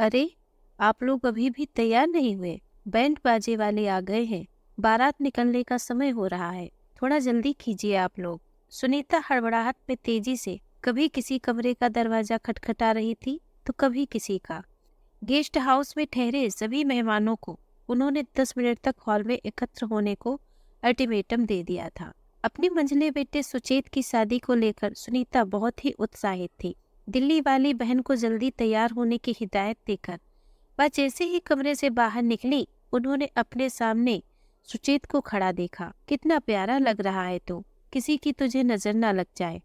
अरे, आप लोग अभी भी तैयार नहीं हुए? बैंड बाजे वाले आ गए हैं। बारात निकलने का समय हो रहा है। थोड़ा जल्दी कीजिए आप लोग। सुनीता हड़बड़ाहट में तेजी से कभी किसी कमरे का दरवाजा खटखटा रही थी तो कभी किसी का। गेस्ट हाउस में ठहरे सभी मेहमानों को उन्होंने 10 मिनट तक हॉल में एकत्र होने को अल्टीमेटम दे दिया था। अपनी मंझले बेटे सुचेत की शादी को लेकर सुनीता बहुत ही उत्साहित थी। दिल्ली वाली बहन को जल्दी तैयार होने की हिदायत देकर वह जैसे ही कमरे से बाहर निकली, उन्होंने अपने सामने सुचेत को खड़ा देखा। कितना प्यारा लग रहा है तू, किसी की तुझे नजर ना लग जाए।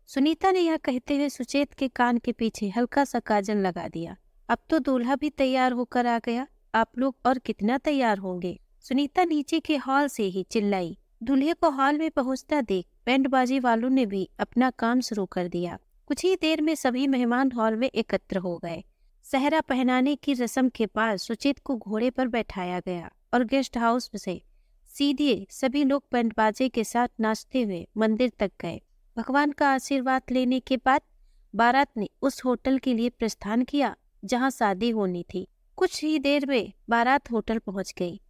सुनीता ने यह कहते हुए सुचेत के कान के पीछे हल्का सा काजल लगा दिया। अब तो दूल्हा भी तैयार होकर आ गया, आप लोग और कितना तैयार होंगे? सुनीता नीचे के हॉल से ही चिल्लाई। दूल्हे को हॉल में पहुंचता देख बैंडबाजी वालों ने भी अपना काम शुरू कर दिया। कुछ ही देर में सभी मेहमान हॉल में एकत्र हो गए। सहरा पहनाने की रस्म के बाद सुचेत को घोड़े पर बैठाया गया और गेस्ट हाउस से सीधे सभी लोग बैंडबाजे के साथ नाचते हुए मंदिर तक गए। भगवान का आशीर्वाद लेने के बाद बारात ने उस होटल के लिए प्रस्थान किया जहां शादी होनी थी। कुछ ही देर में बारात होटल पहुंच गई।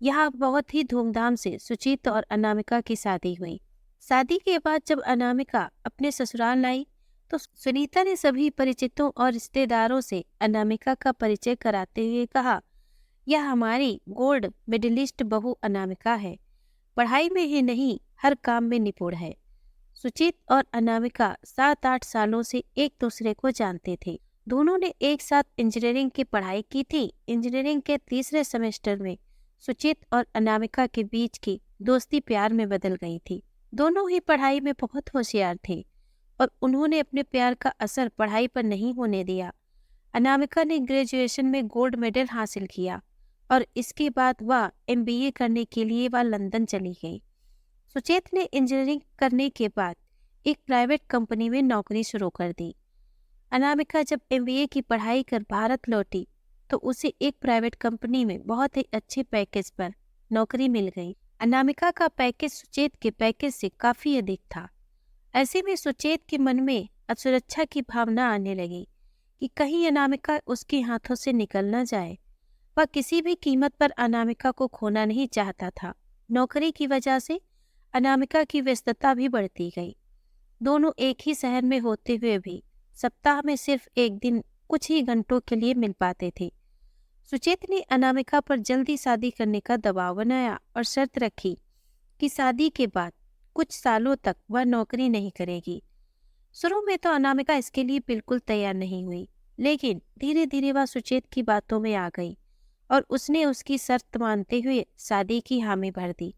यहाँ बहुत ही धूमधाम से सुचित और अनामिका की शादी हुई। शादी के बाद जब अनामिका अपने ससुराल आई तो सुनीता ने सभी परिचितों और रिश्तेदारों से अनामिका का परिचय कराते हुए कहा, यह हमारी गोल्ड मेडलिस्ट बहू अनामिका है। पढ़ाई में ही नहीं, हर काम में निपुण है। सुचित और अनामिका 7-8 सालों से एक दूसरे को जानते थे। दोनों ने एक साथ इंजीनियरिंग की पढ़ाई की थी। इंजीनियरिंग के तीसरे सेमेस्टर में सुचित और अनामिका के बीच की दोस्ती प्यार में बदल गई थी। दोनों ही पढ़ाई में बहुत होशियार थे और उन्होंने अपने प्यार का असर पढ़ाई पर नहीं होने दिया। अनामिका ने ग्रेजुएशन में गोल्ड मेडल हासिल किया और इसके बाद वह MBA करने के लिए वह लंदन चली गई। सुचेत ने इंजीनियरिंग करने के बाद एक प्राइवेट कंपनी में नौकरी शुरू कर दी। अनामिका जब MBA की पढ़ाई कर भारत लौटी तो उसे एक प्राइवेट कंपनी में बहुत ही अच्छे पैकेज पर नौकरी मिल गई। अनामिका का पैकेज सुचेत के पैकेज से काफी अधिक था। ऐसे में सुचेत के मन में असुरक्षा की भावना आने लगी कि कहीं अनामिका उसके हाथों से निकल न जाए। वह किसी भी कीमत पर अनामिका को खोना नहीं चाहता था। नौकरी की वजह से अनामिका की व्यस्तता भी बढ़ती गई। दोनों एक ही शहर में होते हुए भी सप्ताह में सिर्फ एक दिन कुछ ही घंटों के लिए मिल पाते थे। सुचेत ने अनामिका पर जल्दी शादी करने का दबाव बनाया और शर्त रखी कि शादी के बाद कुछ सालों तक वह नौकरी नहीं करेगी। शुरू में तो अनामिका इसके लिए बिल्कुल तैयार नहीं हुई, लेकिन धीरे धीरे वह सुचेत की बातों में आ गई और उसने उसकी शर्त मानते हुए शादी की हामी भर दी।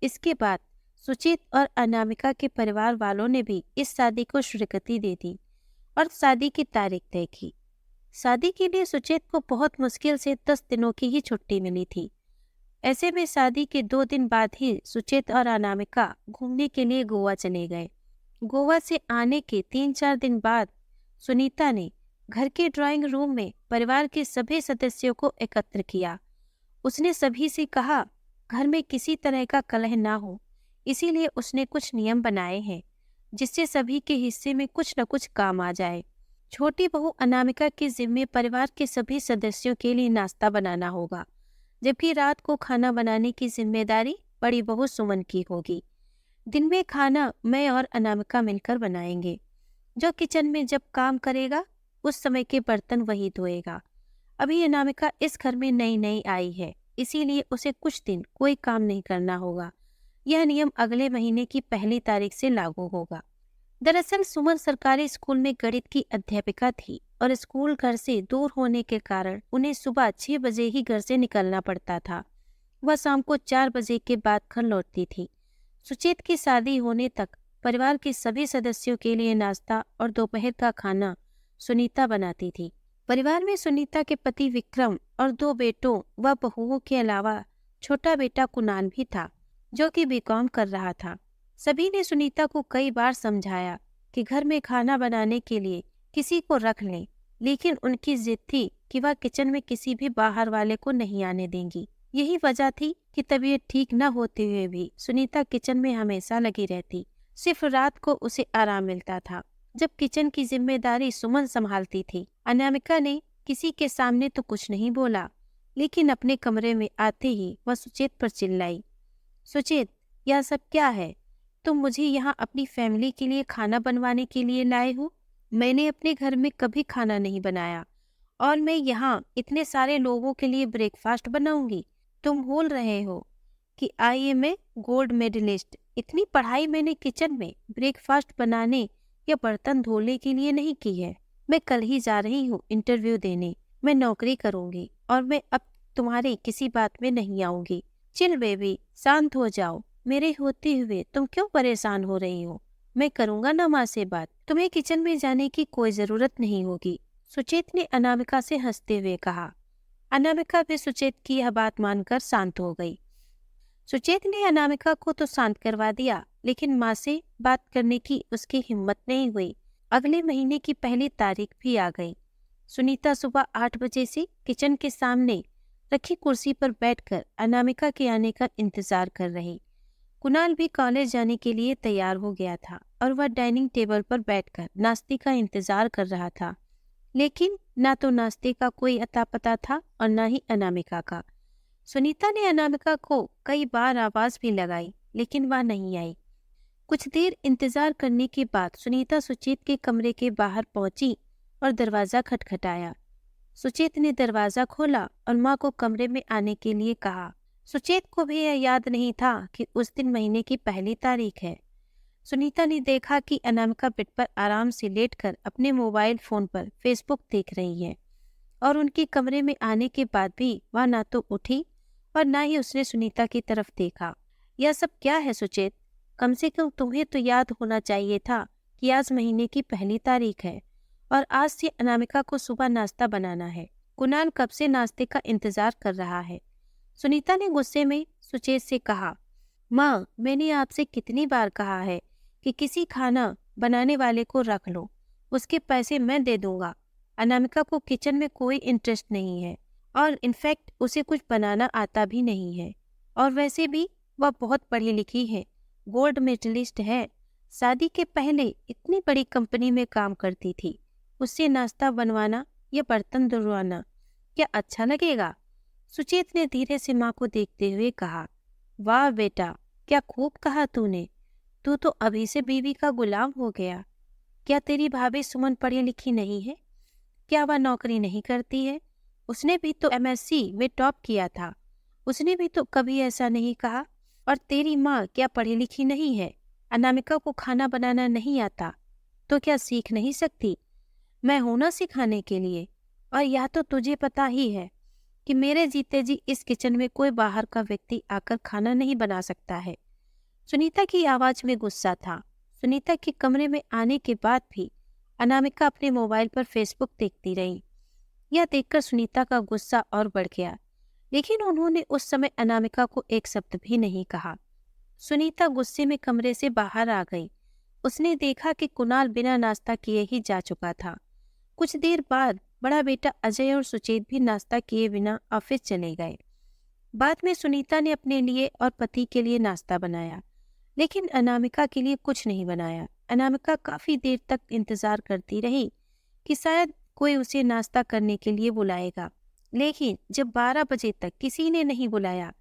इसके बाद सुचेत और अनामिका के परिवार वालों ने भी इस शादी को स्वीकृति दे दी और शादी की तारीख तय की। शादी के लिए सुचेत को बहुत मुश्किल से 10 दिनों की ही छुट्टी मिली थी। ऐसे में शादी के 2 दिन बाद ही सुचेत और अनामिका घूमने के लिए गोवा चले गए। गोवा से आने के 3-4 दिन बाद सुनीता ने घर के ड्राइंग रूम में परिवार के सभी सदस्यों को एकत्र किया। उसने सभी से कहा, घर में किसी तरह का कलह ना हो, इसीलिए उसने कुछ नियम बनाए हैं जिससे सभी के हिस्से में कुछ न कुछ काम आ जाए। छोटी बहू अनामिका के जिम्मे परिवार के सभी सदस्यों के लिए नाश्ता बनाना होगा, जबकि रात को खाना बनाने की जिम्मेदारी बड़ी बहू सुमन की होगी। दिन में खाना मैं और अनामिका मिलकर बनाएंगे। जो किचन में जब काम करेगा उस समय के बर्तन वही धोएगा। अभी अनामिका इस घर में नई नई आई है, इसीलिए उसे कुछ दिन कोई काम नहीं करना होगा। यह नियम अगले महीने की 1 तारीख से लागू होगा। दरअसल सुमन सरकारी स्कूल में गणित की अध्यापिका थी और स्कूल घर से दूर होने के कारण उन्हें सुबह 6 बजे ही घर से निकलना पड़ता था। वह शाम को 4 बजे के बाद घर लौटती थी। सुचेत की शादी होने तक परिवार के सभी सदस्यों के लिए नाश्ता और दोपहर का खाना सुनीता बनाती थी। परिवार में सुनीता के पति विक्रम और 2 बेटों व बहुओं के अलावा छोटा बेटा कुणाल भी था, जो कि बीकॉम कर रहा था। सभी ने सुनीता को कई बार समझाया कि घर में खाना बनाने के लिए किसी को रख लें, लेकिन उनकी जिद थी कि वह किचन में किसी भी बाहर वाले को नहीं आने देंगी। यही वजह थी कि तबीयत ठीक न होते हुए भी सुनीता किचन में हमेशा लगी रहती। सिर्फ रात को उसे आराम मिलता था, जब किचन की जिम्मेदारी सुमन संभालती थी। अनामिका ने किसी के सामने तो कुछ नहीं बोला, लेकिन अपने कमरे में आते ही वह सुचेत पर चिल्लाई, सुचेत, यह सब क्या है? तुम मुझे यहाँ अपनी फैमिली के लिए खाना बनवाने के लिए लाए हो? मैंने अपने घर में कभी खाना नहीं बनाया और मैं यहाँ इतने सारे लोगों के लिए ब्रेकफास्ट बनाऊंगी? तुम भूल रहे हो कि I am a gold medalist. इतनी पढ़ाई मैंने किचन में ब्रेकफास्ट बनाने या बर्तन धोने के लिए नहीं की है। मैं कल ही जा रही हूँ इंटरव्यू देने। मैं नौकरी करूंगी और मैं अब तुम्हारी किसी बात में नहीं आऊंगी। चिल बेबी, शांत हो जाओ। मेरे होते हुए तुम क्यों परेशान हो रही हो? मैं करूंगा ना माँ से बात। तुम्हें किचन में जाने की कोई जरूरत नहीं होगी, सुचेत ने अनामिका से हंसते हुए कहा। अनामिका भी सुचेत की यह बात मानकर शांत हो गई। सुचेत ने अनामिका को तो शांत करवा दिया, लेकिन माँ से बात करने की उसकी हिम्मत नहीं हुई। अगले महीने की पहली तारीख भी आ गई। सुनीता सुबह 8 बजे से किचन के सामने रखी कुर्सी पर बैठकर अनामिका के आने का इंतजार कर रही। कुणाल भी कॉलेज जाने के लिए तैयार हो गया था और वह डाइनिंग टेबल पर बैठकर नाश्ते का इंतजार कर रहा था, लेकिन ना तो नाश्ते का कोई अता पता था और ना ही अनामिका का। सुनीता ने अनामिका को कई बार आवाज भी लगाई, लेकिन वह नहीं आई। कुछ देर इंतजार करने के बाद सुनीता सुचेत के कमरे के बाहर पहुंची और दरवाजा खटखटाया। सुचेत ने दरवाजा खोला और माँ को कमरे में आने के लिए कहा। सुचेत को भी यह याद नहीं था कि उस दिन महीने की पहली तारीख है। सुनीता ने देखा कि अनामिका बेड पर आराम से लेटकर अपने मोबाइल फोन पर फेसबुक देख रही है और उनके कमरे में आने के बाद भी वह ना तो उठी और ना ही उसने सुनीता की तरफ देखा। यह सब क्या है सुचेत? कम से कम तुम्हें तो याद होना चाहिए था कि आज महीने की पहली तारीख है और आज से अनामिका को सुबह नाश्ता बनाना है। कुणाल कब से नाश्ते का इंतजार कर रहा है। सुनीता ने गुस्से में सुचेत से कहा, माँ, मैंने आपसे कितनी बार कहा है कि किसी खाना बनाने वाले को रख लो, उसके पैसे मैं दे दूंगा। अनामिका को किचन में कोई इंटरेस्ट नहीं है और इनफैक्ट उसे कुछ बनाना आता भी नहीं है, और वैसे भी वह बहुत पढ़ी लिखी है, गोल्ड मेडलिस्ट है, शादी के पहले इतनी बड़ी कंपनी में काम करती थी। उससे नाश्ता बनवाना या बर्तन धुलवाना क्या अच्छा लगेगा? सुचेत ने धीरे से माँ को देखते हुए कहा, वाह बेटा, क्या खूब कहा तूने। तू तो अभी से बीवी का गुलाम हो गया। क्या तेरी भाभी सुमन पढ़ी लिखी नहीं है? क्या वह नौकरी नहीं करती है? उसने भी तो एमएससी में टॉप किया था। उसने भी तो कभी ऐसा नहीं कहा। और तेरी माँ क्या पढ़ी लिखी नहीं है? अनामिका को खाना बनाना नहीं आता तो क्या सीख नहीं सकती? मैं हूं ना सिखाने के लिए। और यह तो तुझे पता ही है कि मेरे जीते जी इस किचन में कोई बाहर का व्यक्ति आकर खाना नहीं बना सकता है। सुनीता की आवाज में गुस्सा था। सुनीता के कमरे में आने के बाद भी अनामिका अपने मोबाइल पर फेसबुक देखती रही। यह देखकर सुनीता का गुस्सा और बढ़ गया, लेकिन उन्होंने उस समय अनामिका को एक शब्द भी नहीं कहा। सुनीता गुस्से में कमरे से बाहर आ गई। उसने देखा कि कुणाल बिना नाश्ता किए ही जा चुका था। कुछ देर बाद बड़ा बेटा अजय और सुचेत भी नाश्ता किए बिना ऑफिस चले गए। बाद में सुनीता ने अपने लिए और पति के लिए नाश्ता बनाया, लेकिन अनामिका के लिए कुछ नहीं बनाया। अनामिका काफी देर तक इंतजार करती रही कि शायद कोई उसे नाश्ता करने के लिए बुलाएगा, लेकिन जब 12 बजे तक किसी ने नहीं बुलाया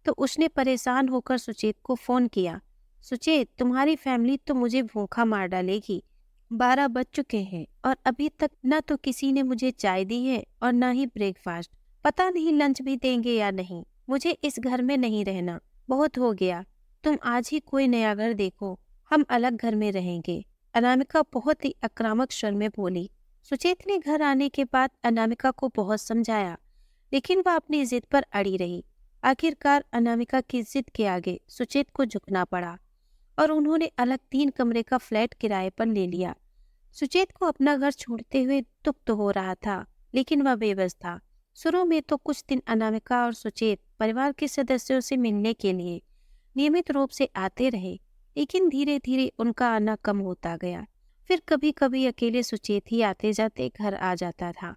तो उसने परेशान होकर सुचेत को फोन किया। सुचेत, तुम्हारी फैमिली तो मुझे भूखा मार डालेगी। 12 बज चुके हैं और अभी तक ना तो किसी ने मुझे चाय दी है और ना ही ब्रेकफास्ट। पता नहीं लंच भी देंगे या नहीं। मुझे इस घर में नहीं रहना, बहुत हो गया। तुम आज ही कोई नया घर देखो, हम अलग घर में रहेंगे। अनामिका बहुत ही आक्रामक स्वर में बोली। सुचेत ने घर आने के बाद अनामिका को बहुत समझाया, लेकिन वह अपनी जिद पर अड़ी रही। आखिरकार अनामिका की जिद के आगे सुचेत को झुकना पड़ा और उन्होंने अलग 3 कमरे का फ्लैट किराए पर ले लिया। सुचेत को अपना घर छोड़ते हुए दुख तो हो रहा था, लेकिन वह बेबस था। शुरू में तो कुछ दिन अनामिका और सुचेत परिवार के सदस्यों से मिलने के लिए नियमित रूप से आते रहे, लेकिन धीरे धीरे उनका आना कम होता गया। फिर कभी कभी अकेले सुचेत ही आते जाते घर आ जाता था।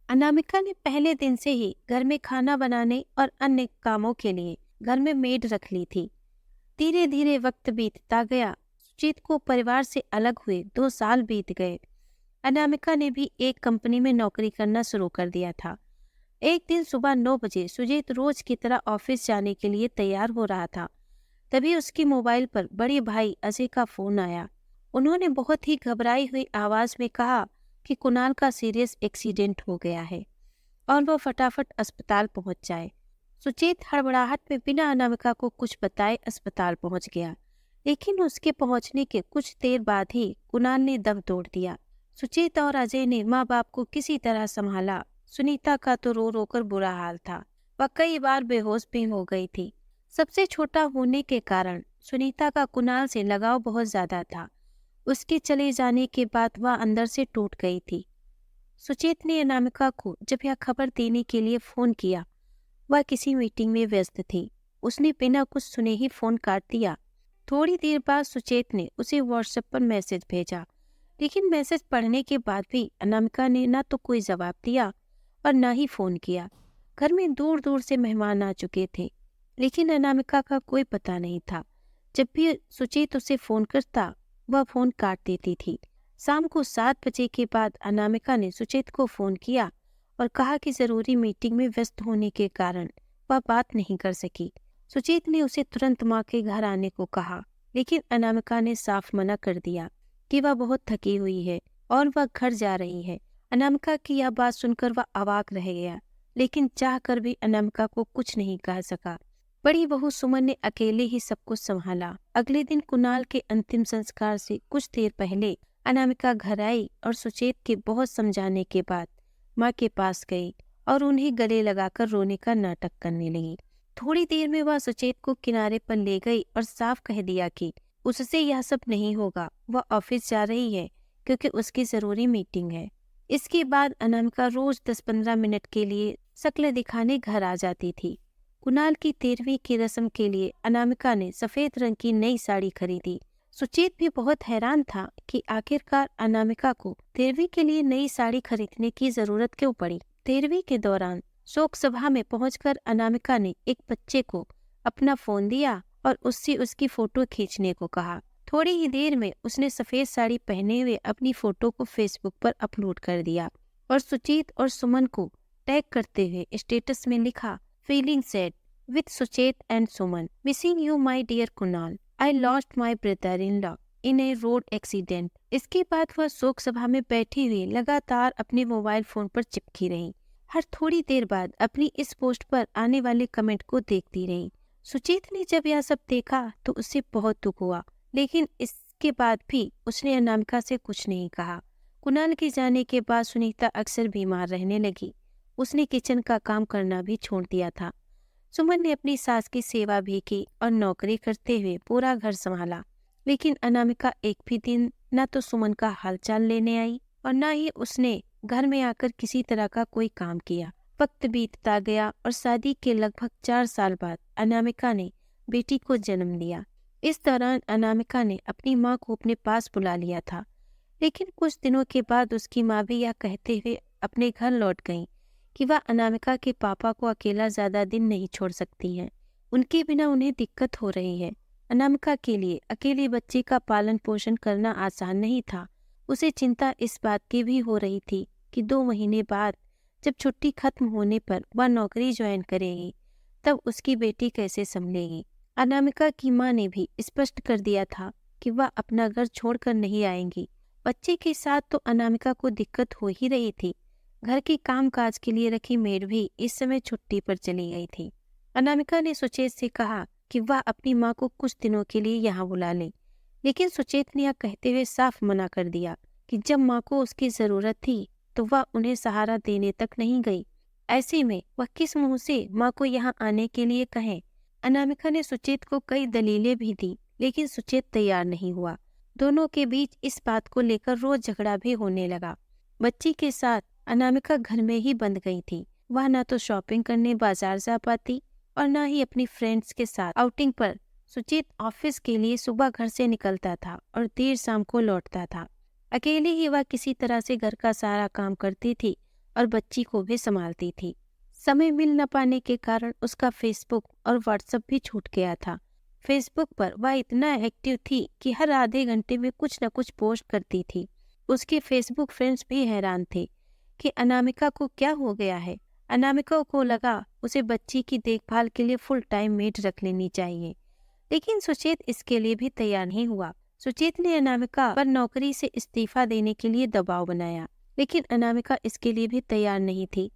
अनामिका ने पहले दिन से ही घर में खाना बनाने और अन्य कामों के लिए घर में मेड रख ली थी। धीरे धीरे वक्त बीतता गया। सुचेत को परिवार से अलग हुए 2 साल बीत गए। अनामिका ने भी एक कंपनी में नौकरी करना शुरू कर दिया था। एक दिन सुबह 9 बजे सुजीत रोज की तरह ऑफिस जाने के लिए तैयार हो रहा था। तभी उसकी मोबाइल पर बड़े भाई अजय का फोन आया। उन्होंने बहुत ही घबराई हुई आवाज में कहा कि कुणाल का सीरियस एक्सीडेंट हो गया है और वह फटाफट अस्पताल पहुंच जाए। सुचेत हड़बड़ाहट में बिना अनामिका को कुछ बताए अस्पताल पहुंच गया, लेकिन उसके पहुंचने के कुछ देर बाद ही कुणाल ने दम तोड़ दिया। सुचेत और अजय ने माँ बाप को किसी तरह संभाला। सुनीता का तो रो रो कर बुरा हाल था, वह कई बार बेहोश भी हो गई थी। सबसे छोटा होने के कारण सुनीता का कुणाल से लगाव बहुत ज्यादा था। उसके चले जाने के बाद वह अंदर से टूट गई थी। सुचेत ने अनामिका को जब यह खबर देने के लिए फोन किया, वह किसी मीटिंग में व्यस्त थी। उसने बिना कुछ सुने ही फोन काट दिया। थोड़ी देर बाद सुचेत ने उसे व्हाट्सएप पर मैसेज भेजा, लेकिन मैसेज पढ़ने के बाद भी अनामिका ने न तो कोई जवाब दिया और न ही फोन किया। घर में दूर दूर से मेहमान आ चुके थे, लेकिन अनामिका का कोई पता नहीं था। जब भी सुचेत उसे फोन करता, वह फोन काट देती थी। शाम को 7 बजे के बाद अनामिका ने सुचेत को फोन किया और कहा कि जरूरी मीटिंग में व्यस्त होने के कारण वह बात नहीं कर सकी। सुचेत ने उसे तुरंत माँ के घर आने को कहा, लेकिन अनामिका ने साफ मना कर दिया कि वह बहुत थकी हुई है और वह घर जा रही है। अनामिका की यह बात सुनकर वह अवाक रह गया, लेकिन चाहकर भी अनामिका को कुछ नहीं कह सका। बड़ी बहू सुमन ने अकेले ही सब कुछ संभाला। अगले दिन कुणाल के अंतिम संस्कार से कुछ देर पहले अनामिका घर आई और सुचेत के बहुत समझाने के बाद माँ के पास गई और उन्हें गले लगाकर रोने का नाटक करने लगी। थोड़ी देर में वह सुचेत को किनारे पर ले गई और साफ कह दिया कि उससे यह सब नहीं होगा, वह ऑफिस जा रही है क्योंकि उसकी जरूरी मीटिंग है। इसके बाद अनामिका रोज 10-15 मिनट के लिए शक्ल दिखाने घर आ जाती थी। कुणाल की 13वीं की रस्म के लिए अनामिका ने सफेद रंग की नई साड़ी खरीदी। सुचेत भी बहुत हैरान था कि आखिरकार अनामिका को 13वीं के लिए नई साड़ी खरीदने की जरूरत क्यों पड़ी। 13वीं के दौरान शोक सभा में पहुंचकर अनामिका ने एक बच्चे को अपना फोन दिया और उससे उसकी फोटो खींचने को कहा। थोड़ी ही देर में उसने सफेद साड़ी पहने हुए अपनी फोटो को फेसबुक पर अपलोड कर दिया और सुचेत और सुमन को टैग करते हुए स्टेटस में लिखा, feeling sad with Suchet and Suman, missing you my dear Kunal, I lost my brother in law in a road accident. इसके बाद वह शोक सभा में बैठी हुई लगातार अपने मोबाइल फोन पर चिपकी रही। हर थोड़ी देर बाद अपनी इस पोस्ट पर आने वाले कमेंट को देखती रही। सुचेत ने जब यह सब देखा तो उसे बहुत दुख हुआ, लेकिन इसके बाद भी उसने अनामिका से कुछ नहीं कहा। कुणाल के जाने के बाद सुनीता अक्सर बीमार रहने लगी। उसने किचन का काम करना भी छोड़ दिया था। सुमन ने अपनी सास की सेवा भी की और नौकरी करते हुए पूरा घर संभाला, लेकिन अनामिका एक भी दिन न तो सुमन का हालचाल लेने आई और न ही उसने घर में आकर किसी तरह का कोई काम किया। वक्त बीतता गया और शादी के लगभग 4 साल बाद अनामिका ने बेटी को जन्म दिया। इस दौरान अनामिका ने अपनी माँ को अपने पास बुला लिया था, लेकिन कुछ दिनों के बाद उसकी माँ भी यह कहते हुए अपने घर लौट गई कि वह अनामिका के पापा को अकेला ज्यादा दिन नहीं छोड़ सकती हैं। उनके बिना उन्हें दिक्कत हो रही है। अनामिका के लिए अकेले बच्चे का पालन पोषण करना आसान नहीं था। उसे चिंता इस बात की भी हो रही थी कि 2 महीने बाद जब छुट्टी खत्म होने पर वह नौकरी ज्वाइन करेगी, तब उसकी बेटी कैसे संभलेगी। अनामिका की माँ ने भी स्पष्ट कर दिया था कि वह अपना घर छोड़कर नहीं आएंगी। बच्चे के साथ तो अनामिका को दिक्कत हो ही रही थी। घर के काम काज के लिए रखी मेड भी इस समय छुट्टी पर चली गई थी। अनामिका ने सुचेत से कहा कि वह अपनी माँ को कुछ दिनों के लिए यहाँ बुला ले, लेकिन सुचेत ने यह कहते हुए साफ मना कर दिया कि जब माँ को उसकी जरूरत थी तो वह उन्हें सहारा देने तक नहीं गई। ऐसे में वह किस मुंह से माँ को यहाँ आने के लिए कहे। अनामिका ने सुचेत को कई दलीलें भी दी, लेकिन सुचेत तैयार नहीं हुआ। दोनों के बीच इस बात को लेकर रोज झगड़ा भी होने लगा। बच्ची के साथ अनामिका घर में ही बंद गई थी। वह न तो शॉपिंग करने बाजार जा पाती और न ही अपनी फ्रेंड्स के साथ आउटिंग पर। सुचेत ऑफिस के लिए सुबह घर से निकलता था और देर शाम को लौटता था। अकेले ही वह किसी तरह से घर का सारा काम करती थी और बच्ची को भी संभालती थी। समय मिल न पाने के कारण उसका फेसबुक और व्हाट्सएप भी छूट गया था। फेसबुक पर वह इतना एक्टिव थी कि हर आधे घंटे में कुछ न कुछ पोस्ट करती थी। उसके फेसबुक फ्रेंड्स भी हैरान थे कि अनामिका को क्या हो गया है। अनामिका को लगा उसे बच्ची की देखभाल के लिए फुल टाइम मेड रख लेनी चाहिए, लेकिन सुचेत इसके लिए भी तैयार नहीं हुआ। सुचेत ने अनामिका पर नौकरी से इस्तीफा देने के लिए दबाव बनाया, लेकिन अनामिका इसके लिए भी तैयार नहीं थी।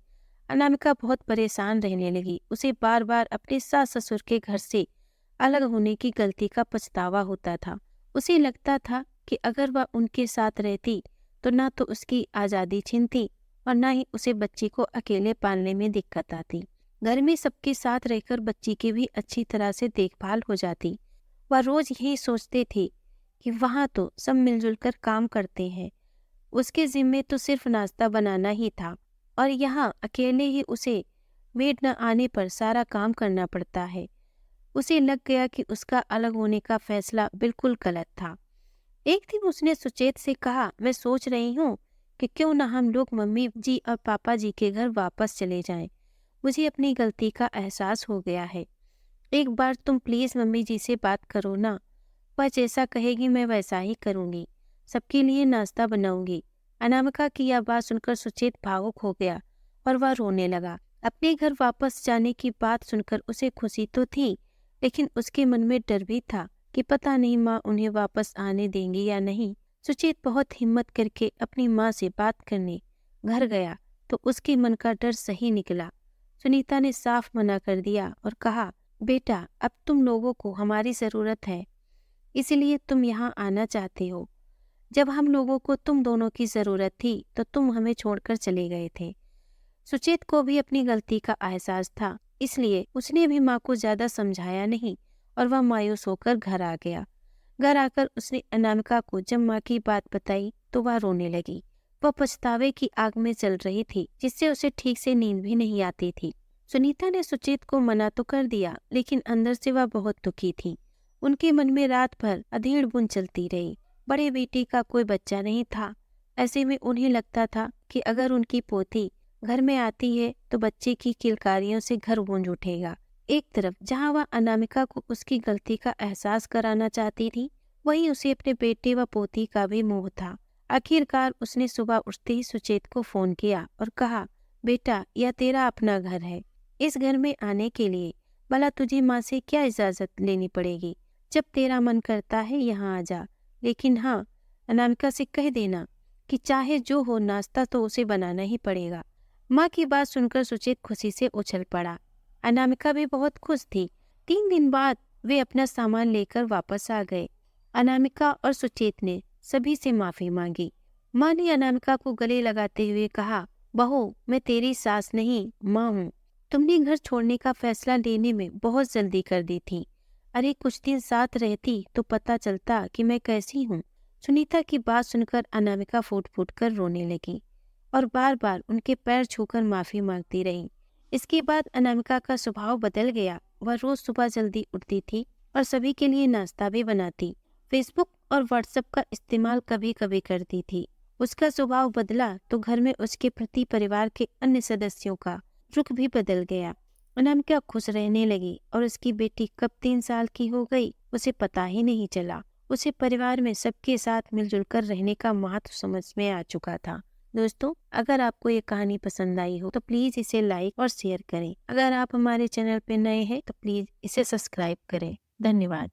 अनामिका बहुत परेशान रहने लगी। उसे बार बार अपने सास ससुर के घर से अलग होने की गलती का पछतावा होता था। उसे लगता था कि अगर वह उनके साथ रहती तो ना तो उसकी आज़ादी छिनती और ना ही उसे बच्ची को अकेले पालने में दिक्कत आती। घर में सबके साथ रहकर बच्ची की भी अच्छी तरह से देखभाल हो जाती। वह रोज यही सोचते थे कि वहाँ तो सब मिलजुल कर काम करते हैं, उसके जिम्मे तो सिर्फ नाश्ता बनाना ही था, और यहाँ अकेले ही उसे मेड न आने पर सारा काम करना पड़ता है। उसे लग गया कि उसका अलग होने का फैसला बिल्कुल गलत था। एक दिन उसने सुचेत से कहा, मैं सोच रही हूँ कि क्यों न हम लोग मम्मी जी और पापा जी के घर वापस चले जाएं। मुझे अपनी गलती का एहसास हो गया है। एक बार तुम प्लीज मम्मी जी से बात करो ना। वह जैसा कहेगी मैं वैसा ही करूँगी। सबके लिए नाश्ता बनाऊंगी। अनामिका की यह बात सुनकर सुचेत भावुक हो गया और वह रोने लगा। अपने घर वापस जाने की बात सुनकर उसे खुशी तो थी, लेकिन उसके मन में डर भी था कि पता नहीं माँ उन्हें वापस आने देंगी या नहीं। सुचेत बहुत हिम्मत करके अपनी माँ से बात करने घर गया तो उसके मन का डर सही निकला। सुनीता ने साफ मना कर दिया और कहा, बेटा अब तुम लोगों को हमारी ज़रूरत है, इसलिए तुम यहाँ आना चाहते हो। जब हम लोगों को तुम दोनों की ज़रूरत थी तो तुम हमें छोड़कर चले गए थे। सुचेत को भी अपनी गलती का एहसास था, इसलिए उसने भी माँ को ज़्यादा समझाया नहीं और वह मायूस होकर घर आ गया। घर आकर उसने अनामिका को जब माँ की बात बताई तो वह रोने लगी। वह पछतावे की आग में जल रही थी, जिससे उसे ठीक से नींद भी नहीं आती थी। सुनीता ने सुचेत को मना तो कर दिया, लेकिन अंदर से वह बहुत दुखी थी। उनके मन में रात भर अधेड़ बुन चलती रही। बड़े बेटे का कोई बच्चा नहीं था। ऐसे में उन्हें लगता था कि अगर उनकी पोती घर में आती है तो बच्चे की किलकारियों से घर गूंज उठेगा। एक तरफ जहाँ वह अनामिका को उसकी गलती का एहसास कराना चाहती थी, वहीं उसे अपने बेटे व पोती का भी मोह था। आखिरकार उसने सुबह उठते ही सुचेत को फोन किया और कहा, बेटा यह तेरा अपना घर है। इस घर में आने के लिए भला तुझे माँ से क्या इजाजत लेनी पड़ेगी। जब तेरा मन करता है यहाँ आ जा, लेकिन हाँ, अनामिका से कह देना कि चाहे जो हो नाश्ता तो उसे बनाना ही पड़ेगा। माँ की बात सुनकर सुचेत खुशी से उछल पड़ा। अनामिका भी बहुत खुश थी। 3 दिन बाद वे अपना सामान लेकर वापस आ गए। अनामिका और सुचेत ने सभी से माफी मांगी। माँ ने अनामिका को गले लगाते हुए कहा, बहू मैं तेरी सास नहीं माँ हूँ। तुमने घर छोड़ने का फैसला लेने में बहुत जल्दी कर दी थी। अरे कुछ दिन साथ रहती तो पता चलता कि मैं कैसी हूँ। सुनीता की बात सुनकर अनामिका फूट फूट कर रोने लगी और बार बार उनके पैर छूकर माफी मांगती रही। इसके बाद अनामिका का स्वभाव बदल गया। वह रोज सुबह जल्दी उठती थी और सभी के लिए नाश्ता भी बनाती। फेसबुक और व्हाट्सएप का इस्तेमाल कभी कभी करती थी। उसका स्वभाव बदला तो घर में उसके प्रति परिवार के अन्य सदस्यों का रुख भी बदल गया। अनामिका खुश रहने लगी और उसकी बेटी कब 3 साल की हो गई उसे पता ही नहीं चला। उसे परिवार में सबके साथ मिलजुल कर रहने का महत्व समझ में आ चुका था। दोस्तों, अगर आपको ये कहानी पसंद आई हो तो प्लीज इसे लाइक और शेयर करें। अगर आप हमारे चैनल पे नए हैं तो प्लीज इसे सब्सक्राइब करें। धन्यवाद।